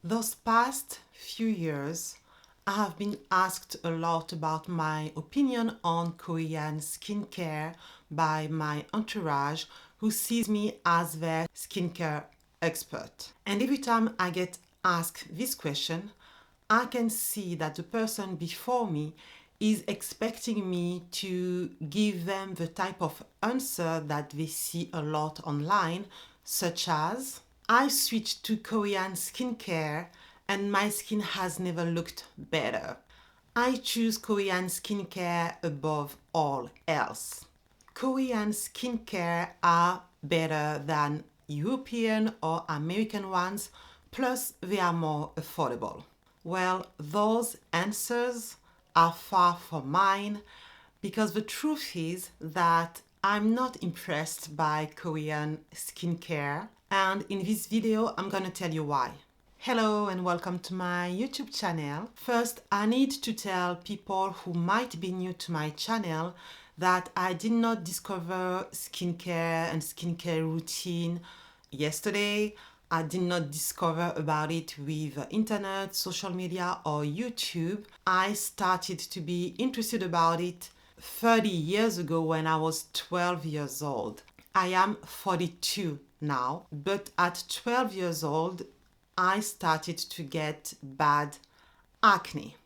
Those past few years, I have been asked a lot about my opinion on Korean skincare by my entourage who sees me as their skincare expert. And every time I get asked this question, I can see that the person before me is expecting me to give them the type of answer that they see a lot online, such as, I switched to Korean skincare and my skin has never looked better. I choose Korean skincare above all else. Korean skincare are better than European or American ones, plus they are more affordable. Well, those answers are far from mine because the truth is that I'm not impressed by Korean skincare, and in this video I'm gonna tell you why. Hello and welcome to my YouTube channel. First, I need to tell people who might be new to my channel that I did not discover skincare and skincare routine yesterday. I did not discover about it with internet, social media, or YouTube. I started to be interested about it 30 years ago when I was 12 years old. I am 42 now, but at 12 years old, I started to get bad acne.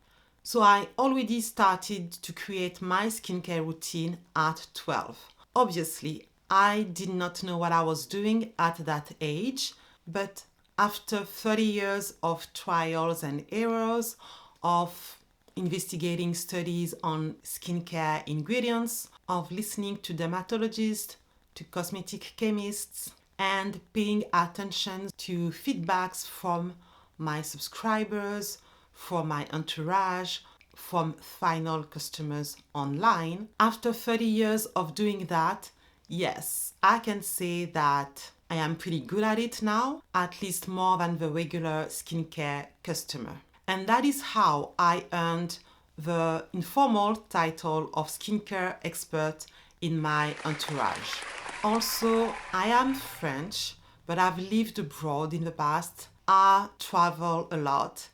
So I already started to create my skincare routine at 12. Obviously, I did not know what I was doing at that age, but after 30 years of trials and errors, of investigating studies on skincare ingredients, of listening to dermatologists, to cosmetic chemists, and paying attention to feedbacks from my subscribers, from my entourage, from final customers online. After 30 years of doing that, yes, I can say that I am pretty good at it now, at least more than the regular skincare customer. And that is how I earned the informal title of skincare expert in my entourage. Also, I am French, but I've lived abroad in the past. I travel a lot,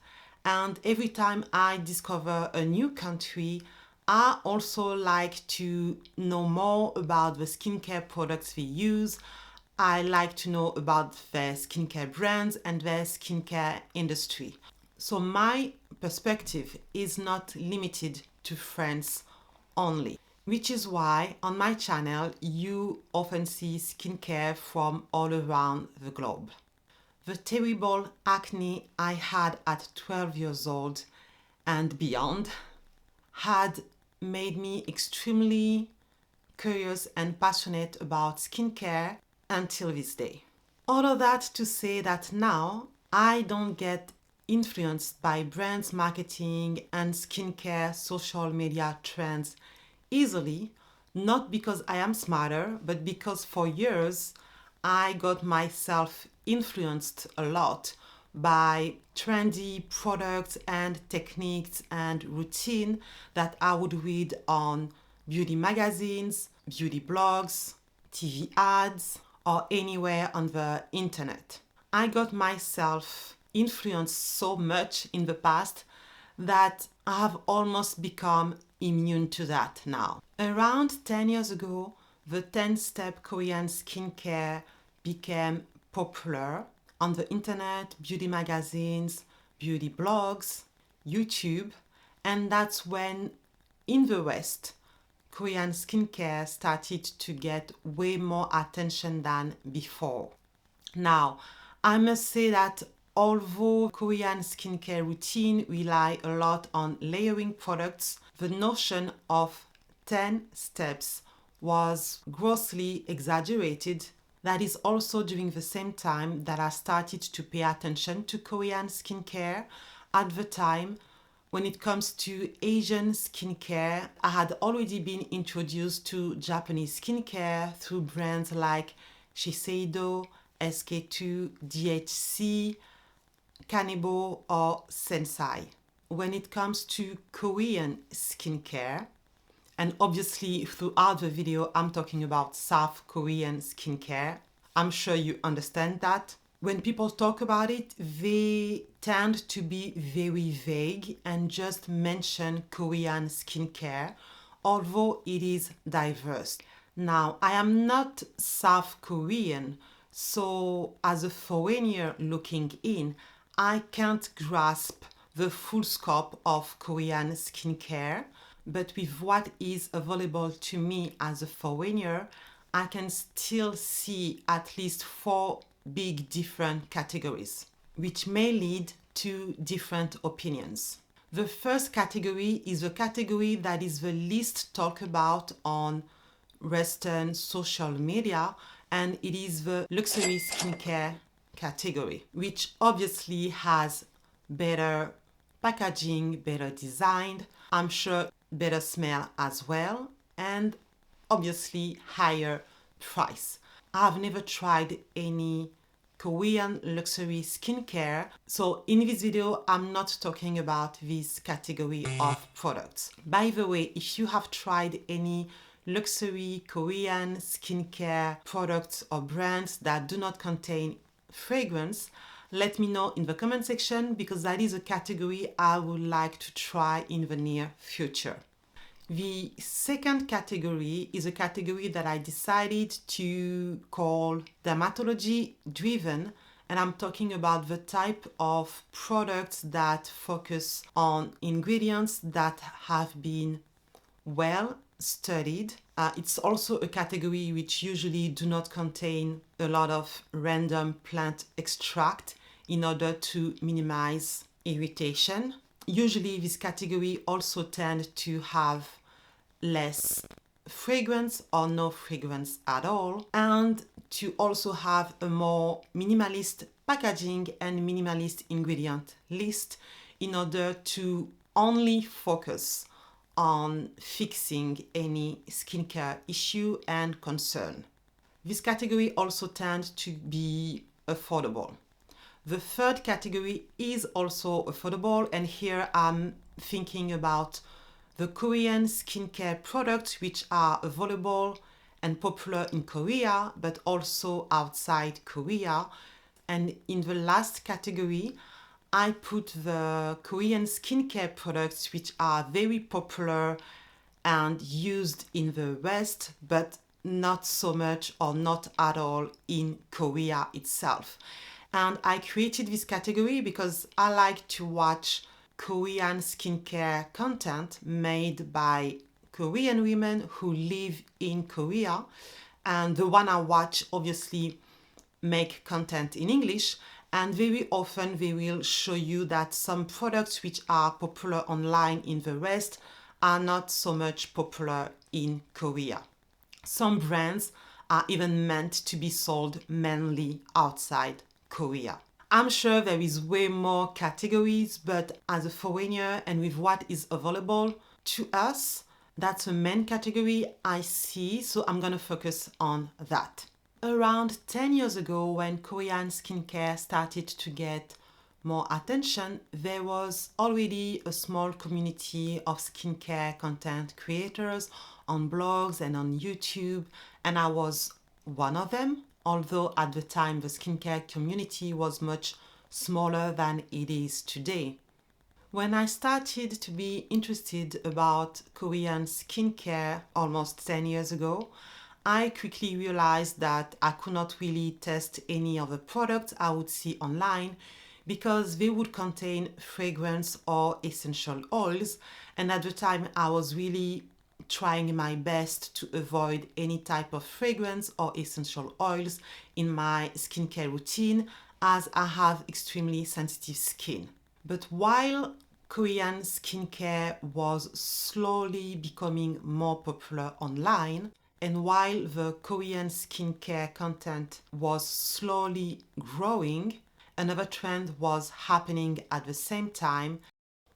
and every time I discover a new country, I also like to know more about the skincare products they use. I like to know about their skincare brands and their skincare industry. So my perspective is not limited to France only, which is why on my channel you often see skincare from all around the globe. The terrible acne I had at 12 years old and beyond had made me extremely curious and passionate about skincare until this day. All of that to say that now I don't get influenced by brands marketing and skincare social media trends easily, not because I am smarter, but because for years I got myself influenced a lot by trendy products and techniques and routine that I would read on beauty magazines, beauty blogs, TV ads, or anywhere on the internet. I got myself influenced so much in the past that I have almost become immune to that now. Around 10 years ago, the 10-step Korean skincare became popular on the internet, beauty magazines, beauty blogs, YouTube, and that's when in the West, Korean skincare started to get way more attention than before. Now, I must say that although Korean skincare routine rely a lot on layering products, the notion of 10 steps was grossly exaggerated. That is also during the same time that I started to pay attention to Korean skincare. At the time, when it comes to Asian skincare, I had already been introduced to Japanese skincare through brands like Shiseido, SK2, DHC, Kanebo, or Sensai. When it comes to Korean skincare, and obviously throughout the video I'm talking about South Korean skincare, I'm sure you understand that. when people talk about it, they tend to be very vague and just mention Korean skincare, although it is diverse. Now, I am not South Korean, so as a foreigner looking in, I can't grasp the full scope of Korean skincare, but with what is available to me as a foreigner, I can still see at least four big different categories, which may lead to different opinions. The first category is a category that is the least talked about on Western social media, and it is the luxury skincare category, which obviously has better packaging, better design, I'm sure better smell as well, and obviously higher price. I've never tried any Korean luxury skincare, so in this video I'm not talking about this category of products. By the way, if you have tried any luxury Korean skincare products or brands that do not contain fragrance, let me know in the comment section, because that is a category I would like to try in the near future. The second category is a category that I decided to call dermatology driven, and I'm talking about the type of products that focus on ingredients that have been well studied. It's also a category which usually do not contain a lot of random plant extract in order to minimize irritation. Usually this category also tends to have less fragrance or no fragrance at all, and to also have a more minimalist packaging and minimalist ingredient list in order to only focus on fixing any skincare issue and concern. This category also tends to be affordable. The third category is also affordable, and here I'm thinking about the Korean skincare products which are available and popular in Korea, but also outside Korea. And in the last category, I put the Korean skincare products which are very popular and used in the West, but not so much or not at all in Korea itself. And I created this category because I like to watch Korean skincare content made by Korean women who live in Korea. And the one I watch obviously make content in English, and very often they will show you that some products which are popular online in the West are not so much popular in Korea. Some brands are even meant to be sold mainly outside Korea. I'm sure there is way more categories, but as a foreigner and with what is available to us, that's the main category I see, so I'm gonna focus on that. Around 10 years ago, when Korean skincare started to get more attention, there was already a small community of skincare content creators on blogs and on YouTube, and I was one of them, although at the time the skincare community was much smaller than it is today. When I started to be interested about Korean skincare almost 10 years ago, I quickly realized that I could not really test any of the products I would see online because they would contain fragrance or essential oils, and at the time I was really trying my best to avoid any type of fragrance or essential oils in my skincare routine, as I have extremely sensitive skin. But while Korean skincare was slowly becoming more popular online, and while the Korean skincare content was slowly growing, another trend was happening at the same time.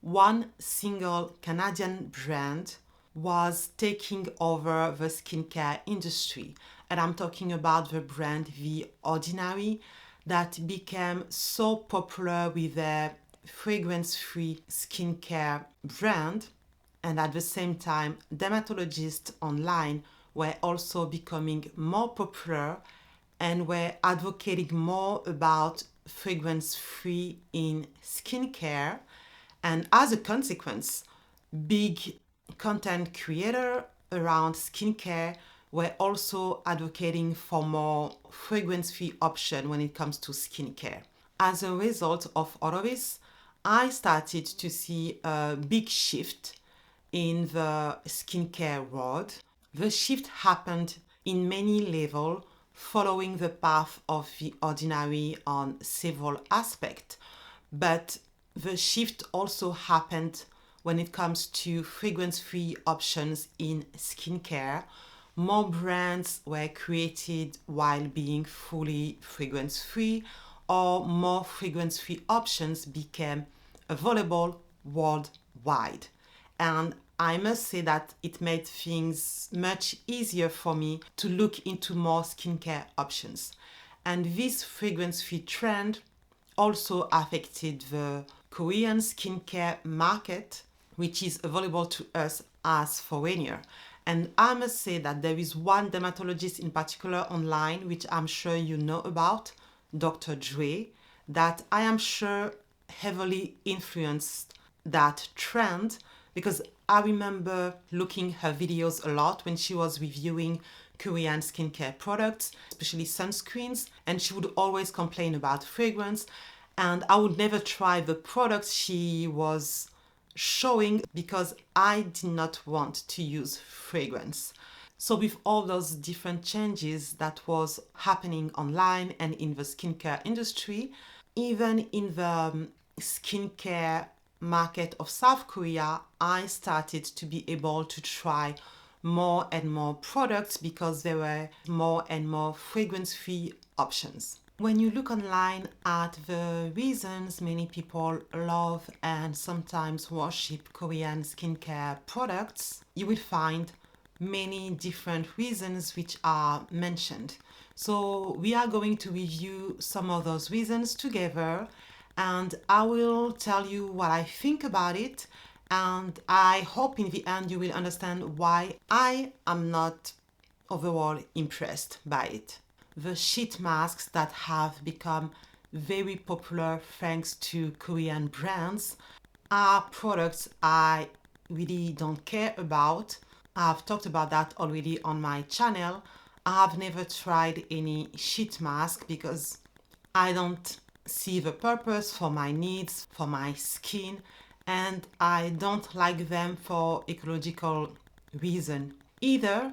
One single Canadian brand was taking over the skincare industry, and I'm talking about the brand The Ordinary, that became so popular with their fragrance-free skincare brand, and at the same time dermatologists online were also becoming more popular and were advocating more about fragrance-free in skincare. And as a consequence, big content creators around skincare were also advocating for more fragrance-free option when it comes to skincare. As a result of all of this, I started to see a big shift in the skincare world. The shift happened in many levels, following the path of the ordinary on several aspects. But the shift also happened when it comes to fragrance-free options in skincare. More brands were created while being fully fragrance-free, or more fragrance-free options became available worldwide. And I must say that it made things much easier for me to look into more skincare options. And this fragrance-free trend also affected the Korean skincare market, which is available to us as foreigner. And I must say that there is one dermatologist in particular online, which I'm sure you know about, Dr. Dre, that I am sure heavily influenced that trend, because I remember looking her videos a lot when she was reviewing Korean skincare products, especially sunscreens, and she would always complain about fragrance, and I would never try the products she was showing because I did not want to use fragrance. So with all those different changes that was happening online and in the skincare industry, even in the skincare market of South Korea, I started to be able to try more and more products because there were more and more fragrance-free options. When you look online at the reasons many people love and sometimes worship Korean skincare products, you will find many different reasons which are mentioned. So we are going to review some of those reasons together, and I will tell you what I think about it, and I hope in the end you will understand why I am not overall impressed by it. The sheet masks that have become very popular thanks to Korean brands are products I really don't care about. I've talked about that already on my channel. I have never tried any sheet mask because I don't see the purpose for my needs, for my skin, and I don't like them for ecological reason either.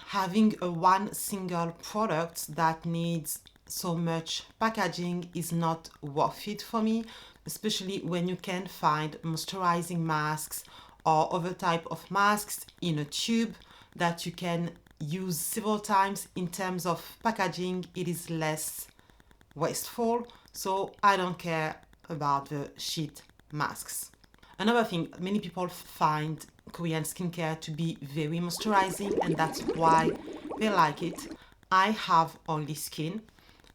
Having a one single product that needs so much packaging is not worth it for me, especially when you can find moisturizing masks or other type of masks in a tube that you can use several times. In terms of packaging, it is less wasteful, so I don't care about the sheet masks. Another thing, many people find Korean skincare to be very moisturizing, and that's why they like it. I have oily skin.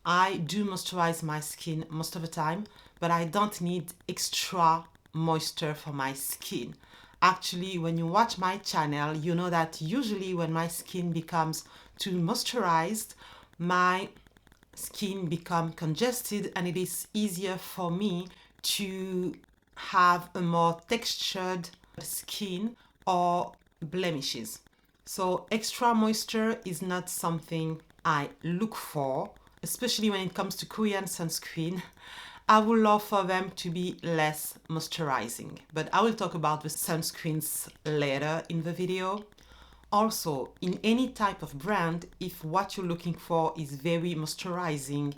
I do moisturize my skin most of the time, but I don't need extra moisture for my skin. Actually, when you watch my channel, you know that usually when my skin becomes too moisturized, my skin becomes congested, and it is easier for me to have a more textured skin or blemishes. So extra moisture is not something I look for, especially when it comes to Korean sunscreen. I would love for them to be less moisturizing, but I will talk about the sunscreens later in the video. Also, in any type of brand, if what you're looking for is very moisturizing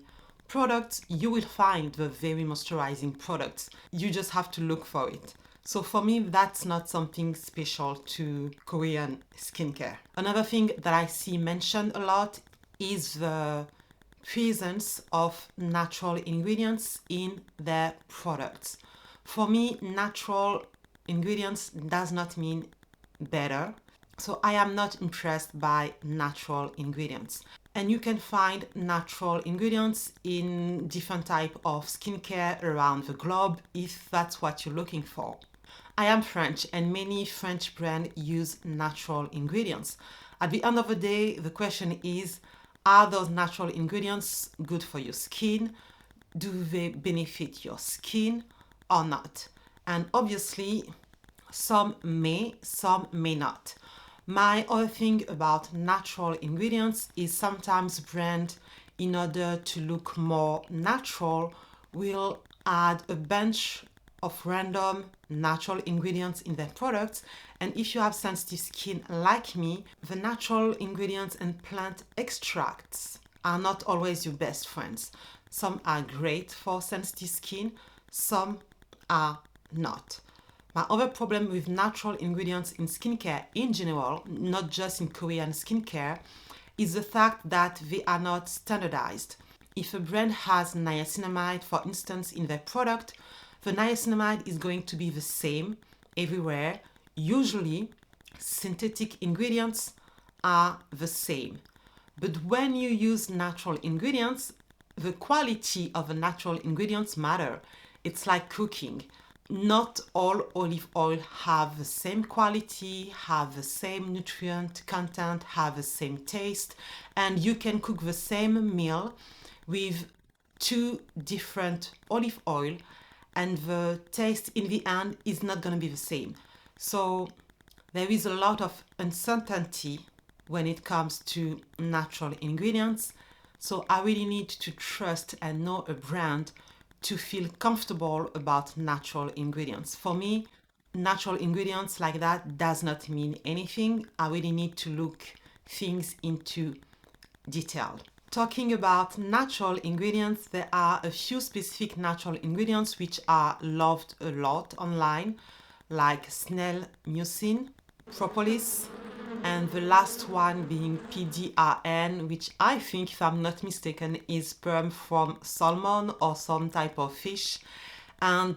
products, you will find the very moisturizing products. You just have to look for it. So for me, that's not something special to Korean skincare. Another thing that I see mentioned a lot is the presence of natural ingredients in their products. For me, natural ingredients does not mean better. So I am not impressed by natural ingredients. And you can find natural ingredients in different type of skincare around the globe if that's what you're looking for. I am French, and many French brands use natural ingredients. At the end of the day, the question is, Are those natural ingredients good for your skin? Do they benefit your skin or not? And obviously, some may not. My other thing about natural ingredients is sometimes brand, in order to look more natural, will add a bunch of random natural ingredients in their products. And if you have sensitive skin like me, the natural ingredients and plant extracts are not always your best friends. Some are great for sensitive skin, some are not. My other problem with natural ingredients in skincare in general, not just in Korean skincare, is the fact that they are not standardized. If a brand has niacinamide, for instance, in their product, the niacinamide is going to be the same everywhere. Usually, synthetic ingredients are the same. But when you use natural ingredients, the quality of the natural ingredients matter. It's like cooking. Not all olive oil have the same quality, have the same nutrient content, have the same taste, and you can cook the same meal with two different olive oil and the taste in the end is not going to be the same. So there is a lot of uncertainty when it comes to natural ingredients. So I really need to trust and know a brand to feel comfortable about natural ingredients. For me, natural ingredients like that does not mean anything. I really need to look things into detail. Talking about natural ingredients, there are a few specific natural ingredients which are loved a lot online, like snail mucin, propolis, and the last one being PDRN, which I think, if I'm not mistaken, is sperm from salmon or some type of fish. And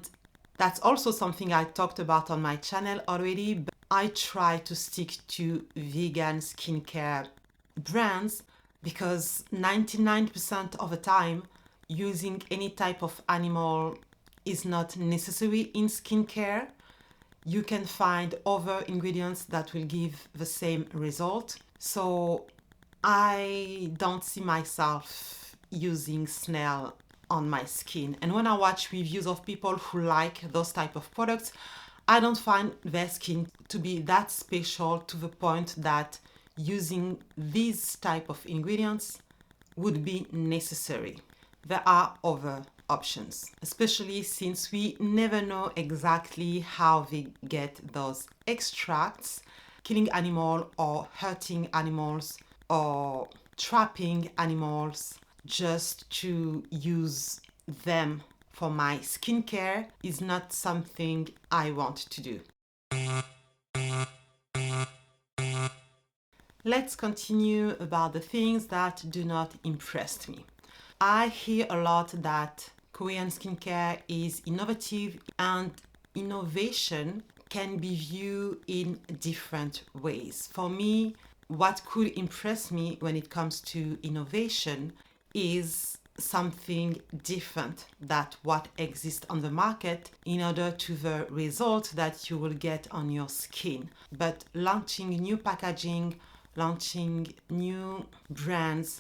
that's also something I talked about on my channel already, but I try to stick to vegan skincare brands because 99% of the time, using any type of animal is not necessary in skincare. You can find other ingredients that will give the same result. So I don't see myself using snail on my skin. And when I watch reviews of people who like those type of products, I don't find their skin to be that special to the point that using these type of ingredients would be necessary. There are other options, especially since we never know exactly how they get those extracts, killing animal or hurting animals or trapping animals just to use them for my skincare is not something I want to do. Let's continue about the things that do not impress me. I hear a lot that Korean skincare is innovative, and innovation can be viewed in different ways. For me, what could impress me when it comes to innovation is something different than what exists on the market in order to the result that you will get on your skin. But launching new packaging, launching new brands,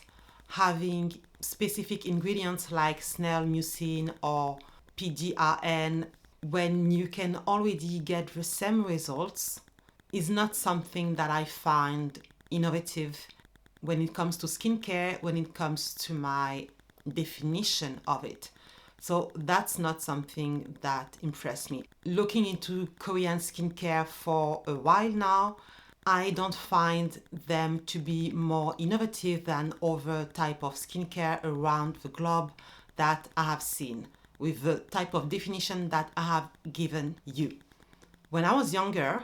having specific ingredients like snail mucin or PDRN when you can already get the same results is not something that I find innovative when it comes to skincare, when it comes to my definition of it. So that's not something that impressed me. Looking into Korean skincare for a while now, I don't find them to be more innovative than other type of skincare around the globe that I have seen with the type of definition that I have given you. When I was younger,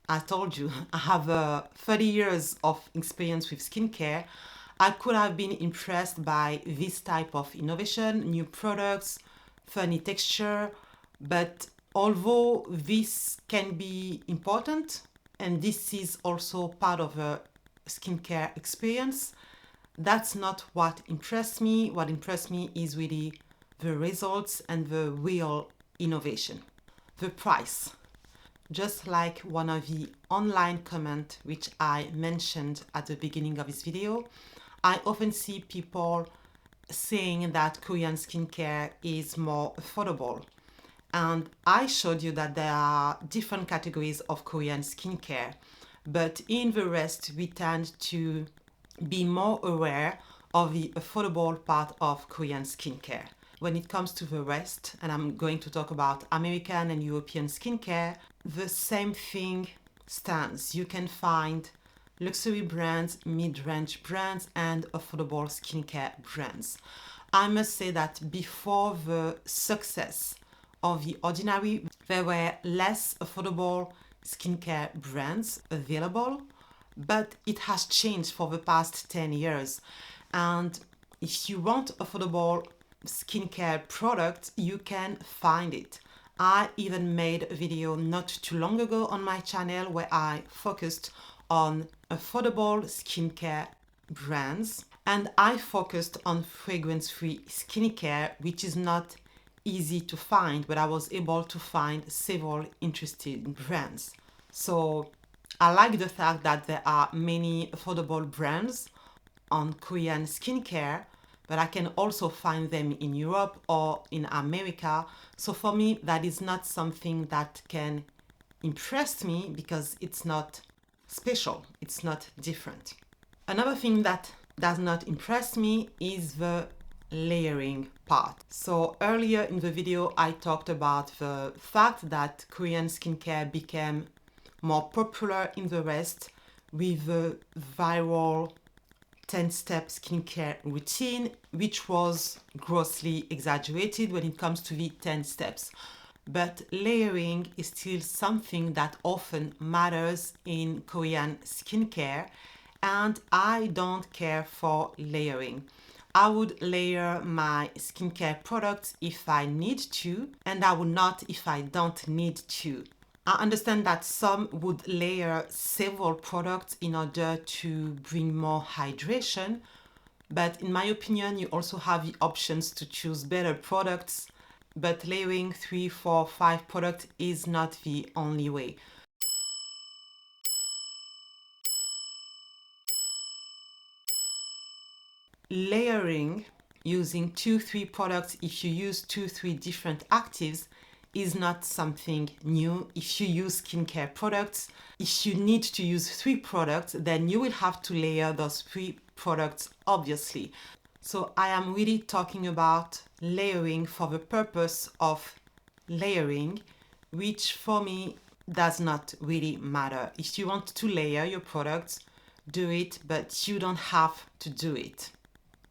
I told you I have 30 years of experience with skincare. I could have been impressed by this type of innovation, new products, funny texture, but although this can be important, and this is also part of a skincare experience, that's not what impressed me. What impressed me is really the results and the real innovation. The price. Just like one of the online comments which I mentioned at the beginning of this video, I often see people saying that Korean skincare is more affordable. And I showed you that there are different categories of Korean skincare. But in the West, we tend to be more aware of the affordable part of Korean skincare. When it comes to the West, and I'm going to talk about American and European skincare, the same thing stands. You can find luxury brands, mid-range brands, and affordable skincare brands. I must say that before the success of The Ordinary, there were less affordable skincare brands available, but it has changed for the past 10 years. And if you want affordable skincare products, you can find it. I even made a video not too long ago on my channel where I focused on affordable skincare brands, and I focused on fragrance-free skincare, which is not easy to find, but I was able to find several interesting brands. So I like the fact that there are many affordable brands on Korean skincare, but I can also find them in Europe or in America. So for me, that is not something that can impress me because it's not special, it's not different. Another thing that does not impress me is the layering part. So earlier in the video, I talked about the fact that Korean skincare became more popular in the West with the viral 10-step skincare routine, which was grossly exaggerated when it comes to the 10 steps. But layering is still something that often matters in Korean skincare, and I don't care for layering. I would layer my skincare products if I need to, and I would not if I don't need to. I understand that some would layer several products in order to bring more hydration, but in my opinion, you also have the options to choose better products, but layering 3, 4, 5 products is not the only way. Layering using 2, 3 products, if you use 2, 3 different actives, is not something new. If you use skincare products, if you need to use 3 products, then you will have to layer those 3 products, obviously. So I am really talking about layering for the purpose of layering, which for me does not really matter. If you want to layer your products, do it, but you don't have to do it.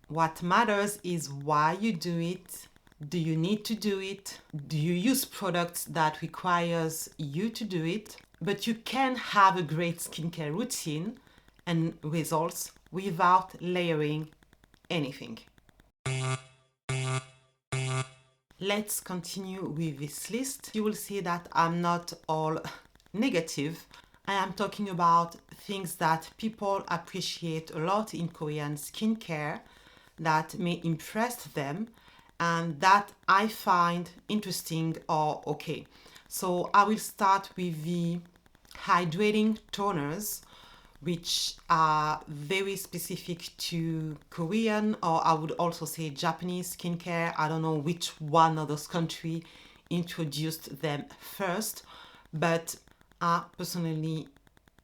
What matters is why you do it. Do you need to do it? Do you use products that requires you to do it? But you can have a great skincare routine and results without layering anything. Let's continue with this list. You will see that I'm not all negative. I am talking about things that people appreciate a lot in Korean skincare that may impress them and that I find interesting or okay. So I will start with the hydrating toners, which are very specific to Korean, or I would also say Japanese skincare. I don't know which one of those countries introduced them first, but I personally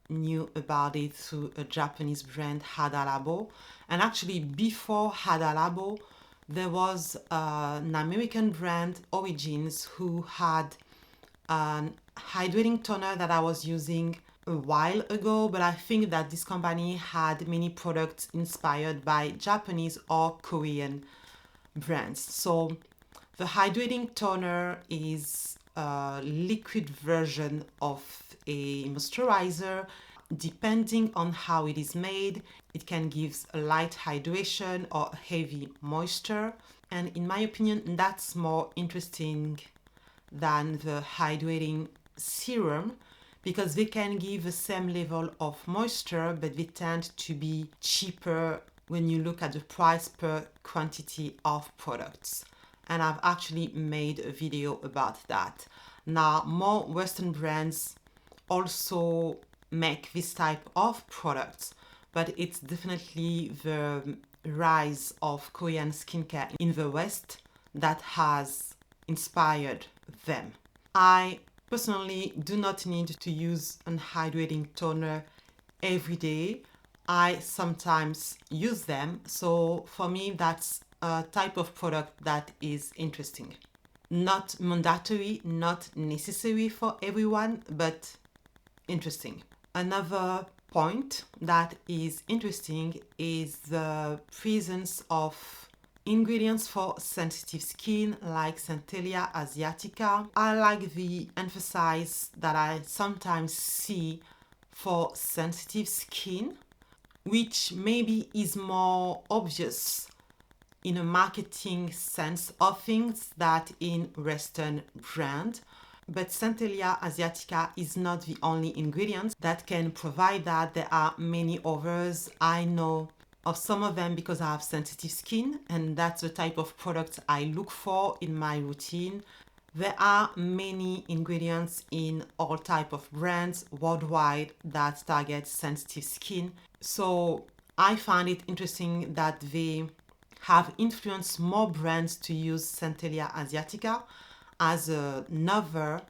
knew about it through a Japanese brand, Hadalabo. And actually before Hadalabo, there was an American brand, Origins, who had a hydrating toner that I was using a while ago, but I think that this company had many products inspired by Japanese or Korean brands. So the hydrating toner is a liquid version of a moisturizer. Depending on how it is made, it can give a light hydration or a heavy moisture. And in my opinion, that's more interesting than the hydrating serum because they can give the same level of moisture, but they tend to be cheaper when you look at the price per quantity of products. And I've actually made a video about that. Now, more Western brands also make this type of products, but it's definitely the rise of Korean skincare in the West that has inspired them. I personally do not need to use an hydrating toner every day. I sometimes use them, so for me, that's a type of product that is interesting. Not mandatory, not necessary for everyone, but interesting. Another point that is interesting is the presence of ingredients for sensitive skin like Centellia asiatica. I like the emphasis that I sometimes see for sensitive skin, which maybe is more obvious in a marketing sense of things that in Western brand. But Centellia asiatica is not the only ingredient that can provide that. There are many others. I know of some of them because I have sensitive skin, and that's the type of product I look for in my routine. There are many ingredients in all type of brands worldwide that target sensitive skin. So I find it interesting that they have influenced more brands to use Centellia asiatica as another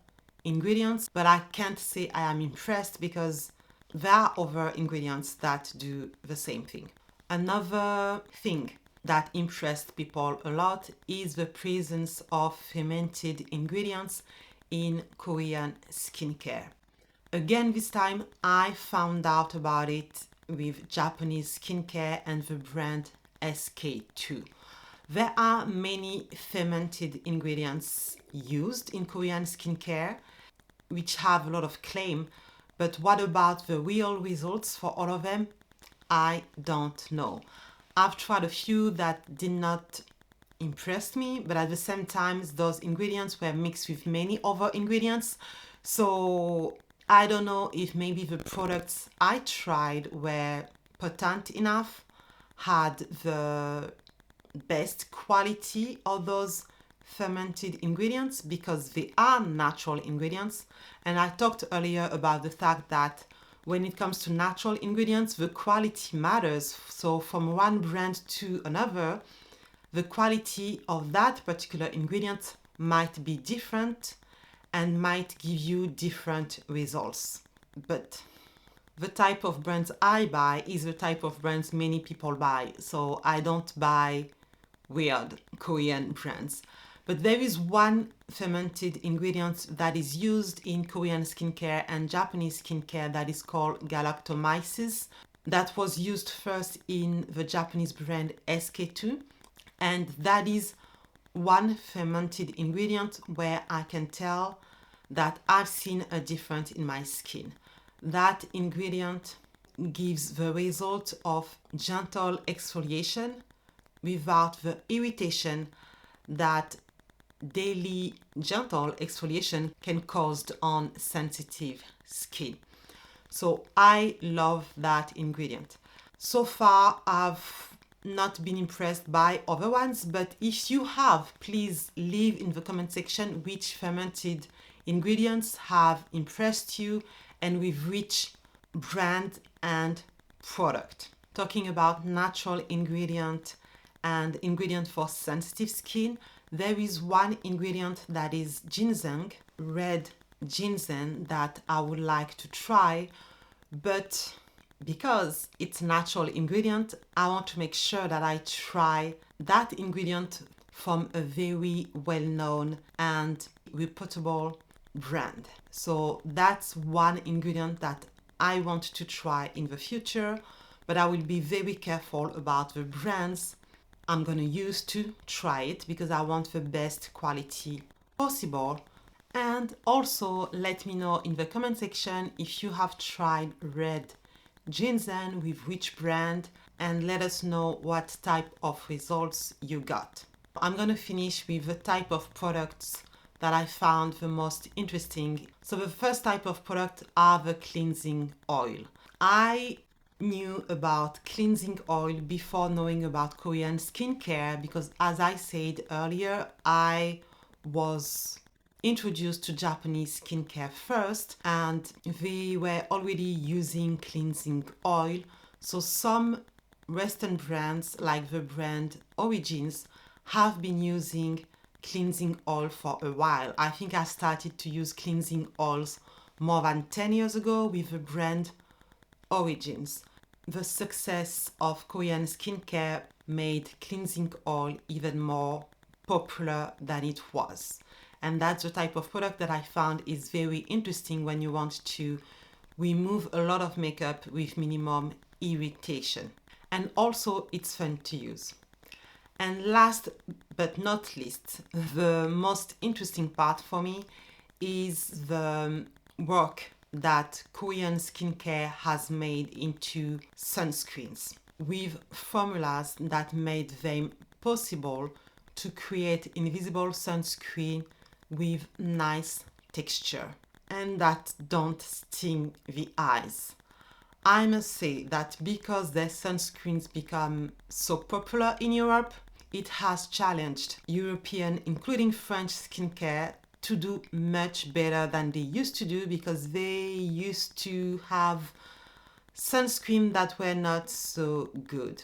ingredient, but I can't say I am impressed because there are other ingredients that do the same thing. Another thing that impressed people a lot is the presence of fermented ingredients in Korean skincare. Again, this time I found out about it with Japanese skincare and the brand SK2. There are many fermented ingredients used in Korean skincare which have a lot of claim, but what about the real results for all of them? I don't know. I've tried a few that did not impress me, but at the same time, those ingredients were mixed with many other ingredients. So I don't know if maybe the products I tried were potent enough, had the best quality of those fermented ingredients because they are natural ingredients. And I talked earlier about the fact that when it comes to natural ingredients, the quality matters. So from one brand to another, the quality of that particular ingredient might be different and might give you different results. But the type of brands I buy is the type of brands many people buy. So I don't buy weird Korean brands. But there is one fermented ingredient that is used in Korean skincare and Japanese skincare that is called galactomyces. That was used first in the Japanese brand SK2. And that is one fermented ingredient where I can tell that I've seen a difference in my skin. That ingredient gives the result of gentle exfoliation without the irritation that daily gentle exfoliation can cause on sensitive skin. So I love that ingredient. So far, I've not been impressed by other ones, but if you have, please leave in the comment section which fermented ingredients have impressed you and with which brand and product. Talking about natural ingredient and ingredient for sensitive skin, there is one ingredient that is ginseng, red ginseng, that I would like to try, but because it's a natural ingredient, I want to make sure that I try that ingredient from a very well-known and reputable brand. So that's one ingredient that I want to try in the future, but I will be very careful about the brands I'm going to use to try it because I want the best quality possible. And also let me know in the comment section if you have tried red ginseng with which brand, and let us know what type of results you got. I'm going to finish with the type of products that I found the most interesting. So the first type of product are the cleansing oil. I knew about cleansing oil before knowing about Korean skincare because, as I said earlier, I was introduced to Japanese skincare first and they were already using cleansing oil. So some Western brands like the brand Origins have been using cleansing oil for a while. I think I started to use cleansing oils more than 10 years ago with the brand Origins. The success of Korean skincare made cleansing oil even more popular than it was. And that's the type of product that I found is very interesting when you want to remove a lot of makeup with minimum irritation. And also, it's fun to use. And last but not least, the most interesting part for me is the work that Korean skincare has made into sunscreens with formulas that made them possible to create invisible sunscreen with nice texture and that don't sting the eyes. I must say that because their sunscreens become so popular in Europe, it has challenged European, including French skincare to do much better than they used to do, because they used to have sunscreen that were not so good.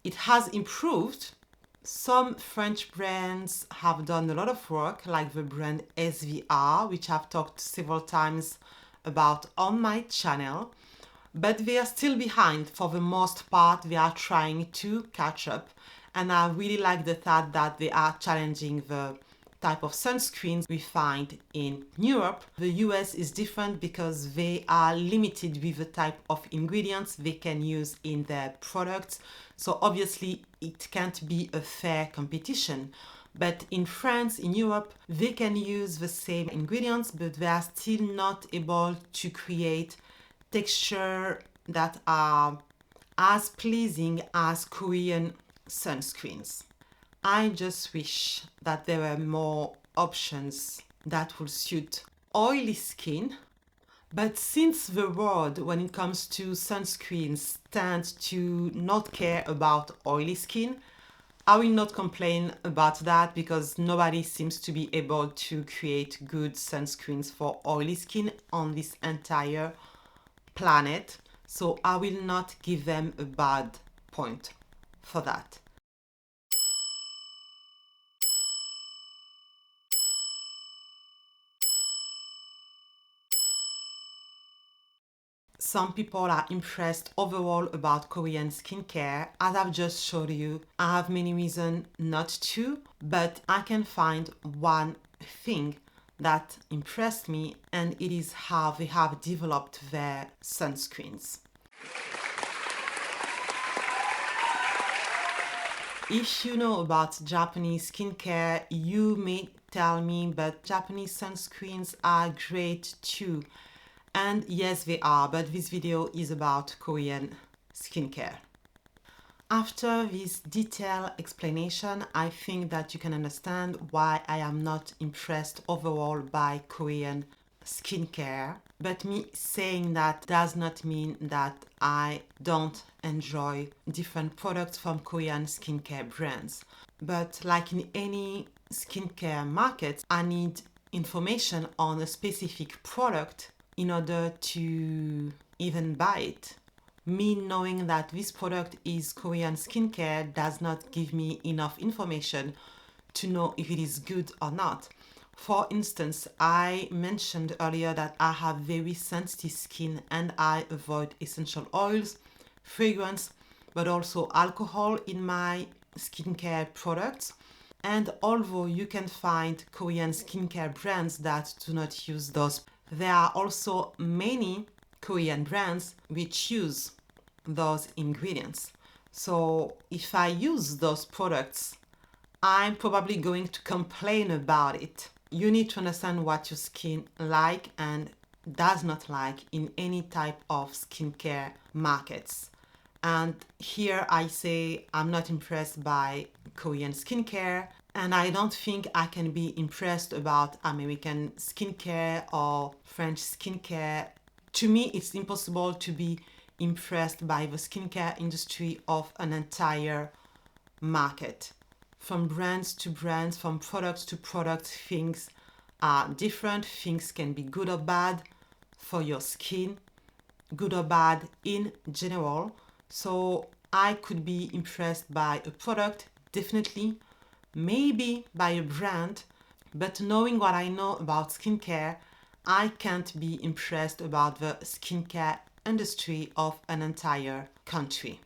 It has improved. Some French brands have done a lot of work, like the brand SVR, which I've talked several times about on my channel, but they are still behind. For the most part, they are trying to catch up, and I really like the fact that they are challenging the type of sunscreens we find in Europe. The US is different because they are limited with the type of ingredients they can use in their products. So obviously it can't be a fair competition. But in France, in Europe, they can use the same ingredients, but they are still not able to create texture that are as pleasing as Korean sunscreens. I just wish that there were more options that would suit oily skin. But since the world, when it comes to sunscreens, tends to not care about oily skin, I will not complain about that because nobody seems to be able to create good sunscreens for oily skin on this entire planet. So I will not give them a bad point for that. Some people are impressed overall about Korean skincare. As I've just showed you, I have many reasons not to, but I can find one thing that impressed me, and it is how they have developed their sunscreens. If you know about Japanese skincare, you may tell me, but Japanese sunscreens are great too. And yes, they are, but this video is about Korean skincare. After this detailed explanation, I think that you can understand why I am not impressed overall by Korean skincare. But me saying that does not mean that I don't enjoy different products from Korean skincare brands. But like in any skincare market, I need information on a specific product in order to even buy it. Me knowing that this product is Korean skincare does not give me enough information to know if it is good or not. For instance, I mentioned earlier that I have very sensitive skin and I avoid essential oils, fragrance, but also alcohol in my skincare products. And although you can find Korean skincare brands that do not use those, there are also many Korean brands which use those ingredients. So if I use those products, I'm probably going to complain about it. You need to understand what your skin like and does not like in any type of skincare markets. And here I say I'm not impressed by Korean skincare, and I don't think I can be impressed about American skincare or French skincare. To me, it's impossible to be impressed by the skincare industry of an entire market. From brands to brands, from products to products, things are different. Things can be good or bad for your skin. good or bad in general. So I could be impressed by a product, definitely, maybe by a brand, but knowing what I know about skincare, I can't be impressed about the skincare industry of an entire country.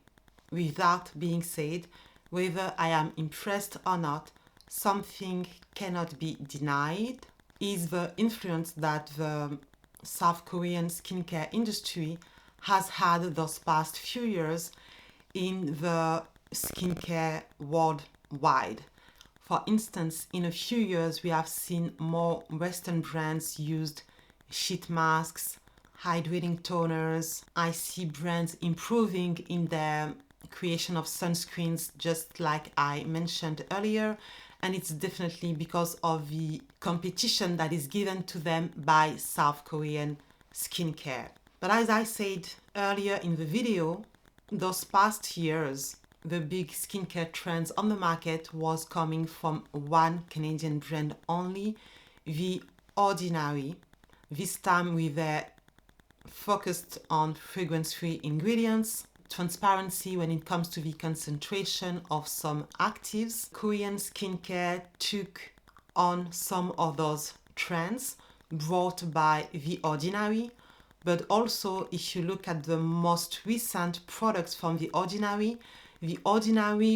With that being said, whether I am impressed or not, something cannot be denied is the influence that the South Korean skincare industry has had those past few years in the skincare worldwide. For instance, in a few years, we have seen more Western brands used sheet masks, hydrating toners. I see brands improving in their creation of sunscreens, just like I mentioned earlier. And it's definitely because of the competition that is given to them by South Korean skincare. But as I said earlier in the video, those past years, the big skincare trends on the market was coming from one Canadian brand only, The Ordinary. This time we were focused on fragrance-free ingredients, transparency when it comes to the concentration of some actives. Korean skincare took on some of those trends brought by The Ordinary, but also if you look at the most recent products from The Ordinary,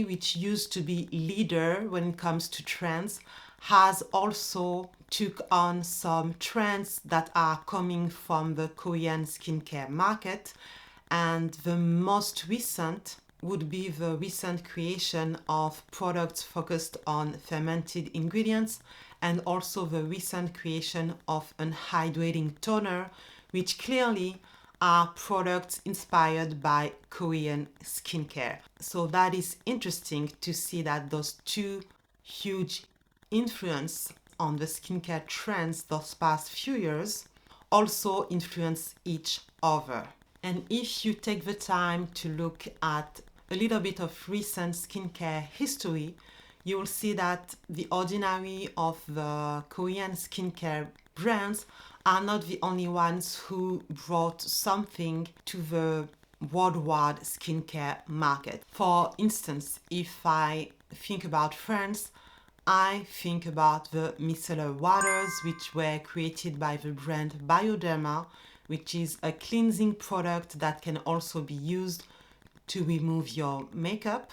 which used to be leader when it comes to trends, has also took on some trends that are coming from the Korean skincare market. And the most recent would be the recent creation of products focused on fermented ingredients, and also the recent creation of an hydrating toner, which clearly are products inspired by Korean skincare. So that is interesting to see that those two huge influence on the skincare trends those past few years also influence each other. And if you take the time to look at a little bit of recent skincare history, you will see that the ordinary of the Korean skincare brands are not the only ones who brought something to the worldwide skincare market. For instance, if I think about France, I think about the micellar waters, which were created by the brand Bioderma, which is a cleansing product that can also be used to remove your makeup.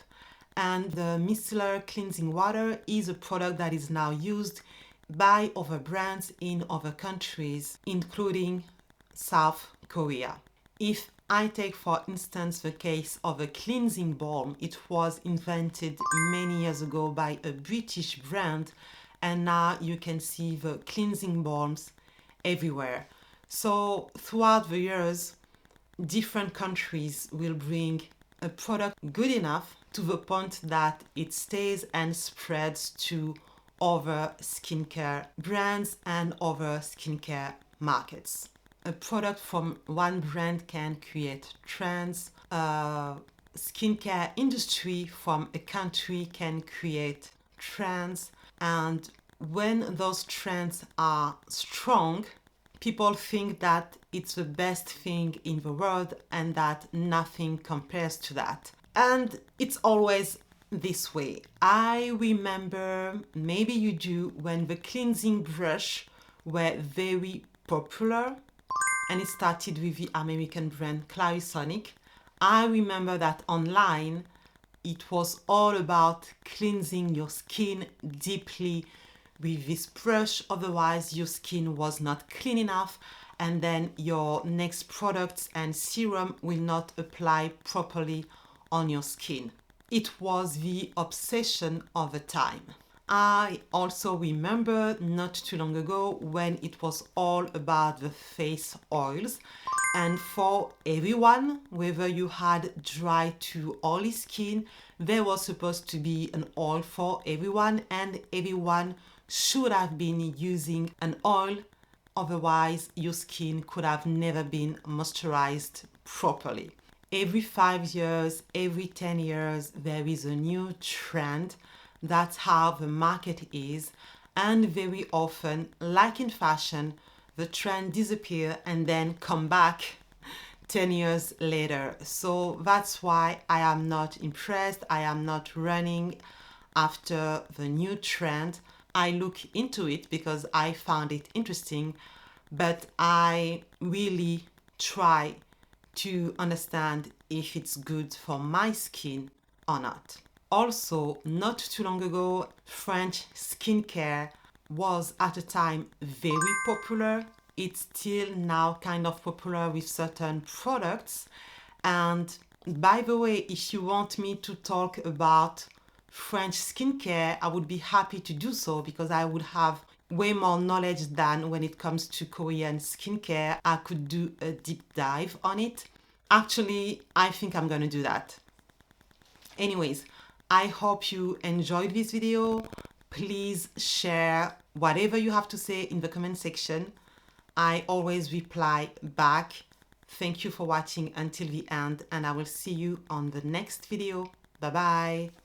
And the micellar cleansing water is a product that is now used by other brands in other countries, including South Korea. If I take, for instance, the case of a cleansing balm, it was invented many years ago by a British brand, and now you can see the cleansing balms everywhere. So throughout the years, different countries will bring a product good enough to the point that it stays and spreads to other skincare brands and other skincare markets. A product from one brand can create trends. A skincare industry from a country can create trends. And when those trends are strong, people think that it's the best thing in the world and that nothing compares to that. And it's always this way. I remember, maybe you do, when the cleansing brush were very popular, and it started with the American brand Clarisonic. I remember that online it was all about cleansing your skin deeply with this brush, otherwise your skin was not clean enough, and then your next products and serum will not apply properly on your skin. It was the obsession of the time. I also remember not too long ago when it was all about the face oils, and for everyone, whether you had dry to oily skin, there was supposed to be an oil for everyone, and everyone should have been using an oil, otherwise your skin could have never been moisturized properly. Every 5 years, every 10 years, there is a new trend. That's how the market is. And very often, like in fashion, the trend disappears and then come back 10 years later. So that's why I am not impressed. I am not running after the new trend. I look into it because I found it interesting, but I really try to understand if it's good for my skin or not. Also, not too long ago, French skincare was at a time very popular. It's still now kind of popular with certain products. And by the way, if you want me to talk about French skincare, I would be happy to do so because I would have way more knowledge than when it comes to Korean skincare. I could do a deep dive on it. Actually, I think I'm gonna do that. Anyways, I hope you enjoyed this video. Please share whatever you have to say in the comment section. I always reply back. Thank you for watching until the end, and I will see you on the next video. Bye bye.